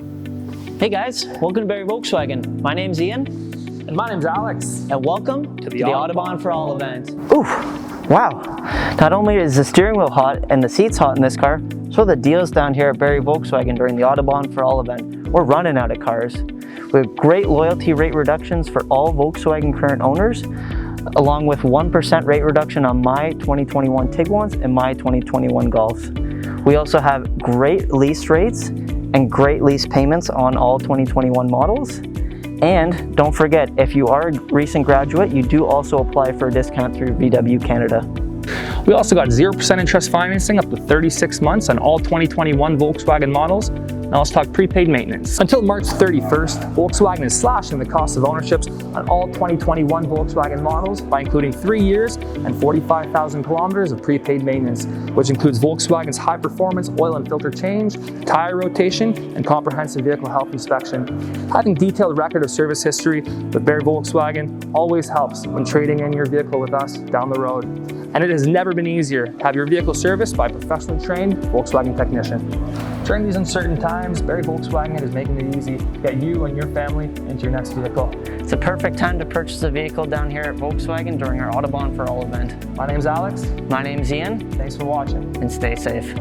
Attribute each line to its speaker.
Speaker 1: Hey guys, welcome to Barrie Volkswagen. My name's Ian.
Speaker 2: And my name's Alex.
Speaker 1: And welcome to the Autobahn for All event.
Speaker 3: Ooh, wow. Not only is the steering wheel hot and the seats hot in this car, so are the deals down here at Barrie Volkswagen during the Autobahn for All event. We're running out of cars. We have great loyalty rate reductions for all Volkswagen current owners, along with 1% rate reduction on my 2021 Tiguan's and my 2021 Golfs. We also have great lease rates and great lease payments on all 2021 models. And don't forget, if you are a recent graduate, you do also apply for a discount through VW Canada.
Speaker 2: We also got 0% interest financing up to 36 months on all 2021 Volkswagen models. Now let's talk prepaid maintenance. Until March 31st, Volkswagen is slashing the cost of ownerships on all 2021 Volkswagen models by including 3 years and 45,000 kilometers of prepaid maintenance, which includes Volkswagen's high-performance oil and filter change, tire rotation, and comprehensive vehicle health inspection. Having detailed record of service history with Barrie Volkswagen always helps when trading in your vehicle with us down the road. And it has never been easier to have your vehicle serviced by a professionally trained Volkswagen technician. During these uncertain times, Barrie Volkswagen is making it easy to get you and your family into your next vehicle.
Speaker 3: It's a perfect time to purchase a vehicle down here at Volkswagen during our Autobahn for All event.
Speaker 2: My name's Alex.
Speaker 3: My name's Ian.
Speaker 2: Thanks for watching.
Speaker 3: And stay safe.